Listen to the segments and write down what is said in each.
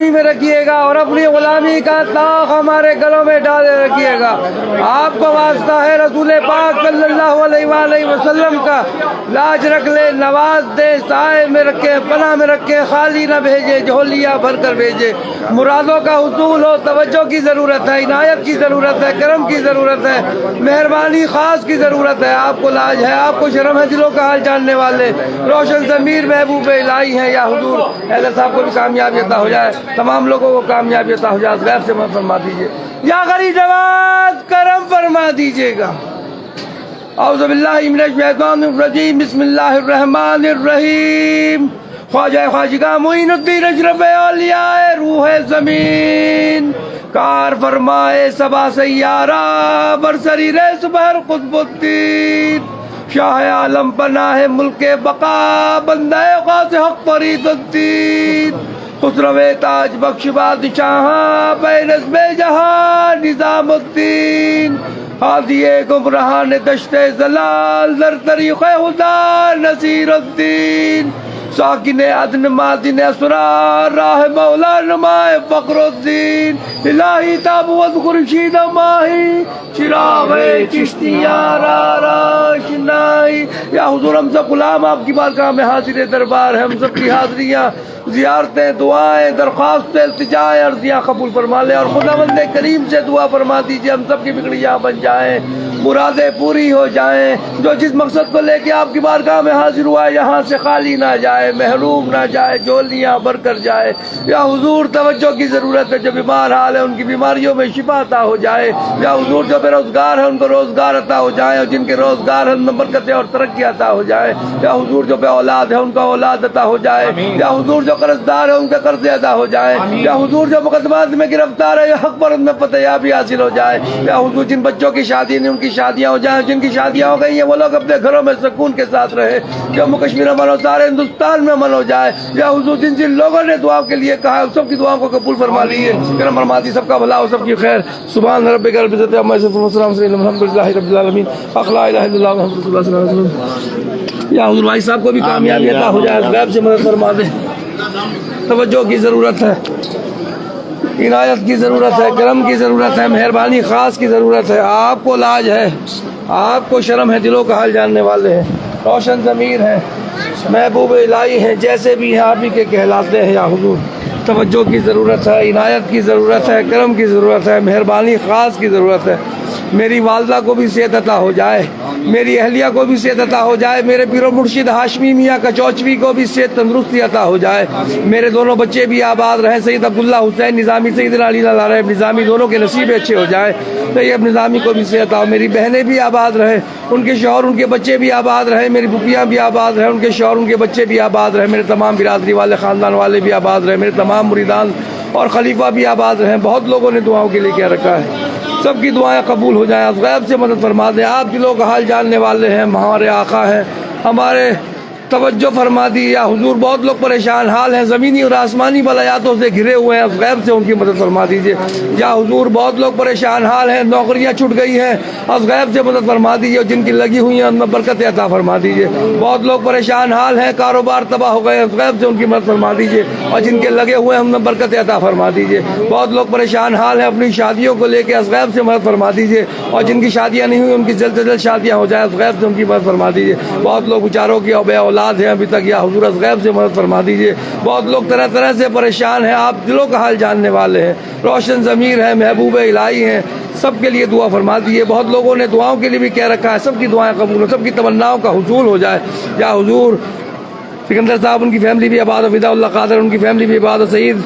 میں رکھیے گا اور اپنی غلامی کا طاق ہمارے گلوں میں ڈالے رکھیے گا۔ آپ کو واسطہ ہے رسول پاک صلی اللہ علیہ وآلہ وسلم کا، لاج رکھ لے، نواز دے، سائے میں رکھے، پناہ میں رکھے، خالی نہ بھیجے، جھولیاں بھر کر بھیجے۔ مرادوں کا حصول ہو، توجہ کی ضرورت ہے، عنایت کی ضرورت ہے، کرم کی ضرورت ہے، مہربانی خاص کی ضرورت ہے۔ آپ کو لاج ہے، آپ کو شرم ہے، دلوں کا حال جاننے والے روشن ضمیر محبوب الہی ہیں۔ یا حضور حیدر صاحب کو بھی کامیابی عطا ہو جائے، تمام لوگوں کو کامیابی عطا ہو جائے، غیر سے مدد فرما دیجیے۔ یا غریب نواز کرم فرما دیجیے گا۔ اعوذ باللہ من الشیطان الرجیم، بسم اللہ الرحمن الرحیم۔ خواجہ خواجگاہ معین الدین اشرف اولیاء روح زمین، کار فرمائے سبا سیارہ، برسری ریس بہر قطب الدین، شاہ عالم پناہ ملک بقا، بندہ غوث حق فرید الدین، خسرو تاج بخش بادشاہ، بے نظم جہاں نظام الدین، ہادی گمراہان دشت زلال، در طریق خدا نصیر الدین، ساکن عدن مادن اسرار، راہ مولا نمائے فخر الدین، الہی تابوت خورشید ماہی، چراغ چشتیاں راشنائی۔ یا حضور ہم سب غلام آپ کی بارگاہ میں حاضر دربار ہے، ہم سب کی حاضریاں، زیارتیں، دعائیں، درخواستیں، التجائیں، عرضیاں قبول فرما لے، اور خداوند کریم سے دعا فرما دیجیے ہم سب کی بگڑیاں بن جائیں، مرادیں پوری ہو جائیں، جو جس مقصد کو لے کے آپ کی بارگاہ میں حاضر ہوا ہے یہاں سے خالی نہ جائے، محروم نہ جائے، جھولیاں بھر کر جائے۔ یا حضور توجہ کی ضرورت ہے، جو بیمار حال ہے ان کی بیماریوں میں شفا عطا ہو جائے۔ یا حضور جو بے روزگار ہے ان کو روزگار عطا ہو جائے، اور جن کے روزگار ہے ان میں برکتیں اور ترقی عطا ہو جائے۔ یا حضور جو بے اولاد ہے ان کا اولاد عطا ہو جائے۔ یا حضور جو قرض دار ہے ان کے قرض ادا ہو جائے۔ یا حضور جو مقدمات میں گرفتار ہے یا حق پر ان میں فتح یابی حاصل ہو جائے۔ یا حضور جن بچوں کی شادی نہیں ان کی شادیاں ہو جائیں، جن کی شادیاں ہو گئی ہیں وہ لوگ اپنے گھروں میں سکون کے ساتھ رہے، جموں کشمیر امن ہو، سارے ہندوستان میں امن ہو جائے۔ یا حضور جن جن لوگوں نے دعا کے لیے کہا ہے سب کی دعاؤں کو قبول فرما لیجیے، کرم فرماتی، سب کا بھلا ہو، سب کی خیر۔ سبحان ربک رب العزت عما یصفون وسلام علی المرسلین الحمد للہ رب العالمین، لا الہ الا اللہ محمد رسول اللہ صلی اللہ علیہ وسلم۔ یا حضور بھائی صاحب کو بھی کامیابی عطا ہو جائے، غیب سے مدد فرما دے۔ توجہ کی ضرورت ہے، عنایت کی ضرورت ہے، کرم کی ضرورت ہے، مہربانی خاص کی ضرورت ہے۔ آپ کو لاج ہے، آپ کو شرم ہے، دلوں کا حال جاننے والے ہیں، روشن ضمیر ہیں، محبوب الہی ہیں، جیسے بھی ہیں آپ ہی کے کہلاتے ہیں۔ یا حضور توجہ کی ضرورت ہے، عنایت کی ضرورت ہے، کرم کی ضرورت ہے، مہربانی خاص کی ضرورت ہے۔ میری والدہ کو بھی صحت عطا ہو جائے، میری اہلیہ کو بھی صحت عطا ہو جائے، میرے پیر و مرشد ہاشمی میاں کچوچوی کو بھی صحت تندرستی عطا ہو جائے، میرے دونوں بچے بھی آباد رہیں، سید عبداللہ حسین نظامی، سید علی العرب نظامی، دونوں کے نصیب اچھے ہو جائیں، طیب نظامی کو بھی صحت عطا ہو، میری بہنیں بھی آباد رہیں، ان کے شوہر ان کے بچے بھی آباد رہیں، میری پھوپھیاں بھی آباد رہیں، ان کے شوہر ان کے بچے بھی آباد رہیں، میرے تمام برادری والے خاندان والے بھی آباد رہیں، میرے تمام مریدان اور خلیفہ بھی آباد رہیں۔ بہت لوگوں نے دعاؤں کے لیے کیا رکھا ہے، سب کی دعائیں قبول ہو جائیں، آپ غیب سے مدد فرما دیں۔ آپ دلوں کا حال جاننے والے ہیں، ہمارے آقا ہیں، ہمارے توجہ فرما دی۔ یا حضور بہت لوگ پریشان حال ہیں، زمینی اور آسمانی بلایاتوں سے گھرے ہوئے ہیں، آپ غیب سے ان کی مدد فرما دیجیے۔ یا حضور بہت لوگ پریشان حال ہیں، نوکریاں چھوٹ گئی ہیں، آپ غیب سے مدد فرما دیجیے، اور جن کی لگی ہوئی ہیں ان میں برکت عطا فرما دیجیے۔ بہت لوگ پریشان حال ہیں، کاروبار تباہ ہو گئے، غیب سے ان کی مدد فرما دیجیے، اور جن کے لگے ہوئے ہیں ان میں برکت عطا فرما دیجیے۔ بہت لوگ پریشان حال ہیں اپنی شادیوں کو لے کے، غیب سے مدد فرما دیجیے، اور جن کی شادیاں نہیں ہوئی ان کی جلد سے جلد شادیاں ہو جائیں، غیب سے ان کی مدد فرما دیجیے۔ بہت لوگ بیچاروں کی بے اولاد ہیں ابھی تک، یا حضور از غیب سے مدد فرما دیجیے۔ بہت لوگ طرح طرح سے پریشان ہیں، آپ دلوں کا حال جاننے والے ہیں، روشن ضمیر ہیں، محبوب الہی ہیں، سب کے لیے دعا فرما دیجیے۔ بہت لوگوں نے دعاؤں کے لیے بھی کہہ رکھا ہے، سب کی دعائیں قبول ہو، سب کی تمناؤں کا حصول ہو جائے۔ یا حضور سکندر صاحب ان کی فیملی بھی آباد ہو، فدا اللہ قادر ان کی فیملی بھی آباد ہو، سعید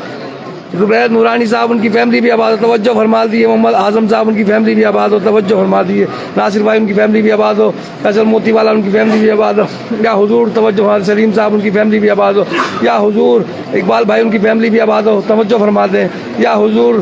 زبیر نورانی صاحب ان کی فیملی بھی آباد ہو، توجہ فرما دیجیے۔ محمد اعظم صاحب ان کی فیملی بھی آباد ہو، توجہ فرما دیجیے۔ ناصر بھائی ان کی فیملی بھی آباد ہو، فیصل موتی والا ان کی فیملی بھی آباد ہو۔ یا حضور توجہ فرما، سلیم صاحب ان کی فیملی بھی آباد ہو۔ یا حضور اقبال بھائی ان کی فیملی بھی آباد ہو، توجہ فرما دیں۔ یا حضور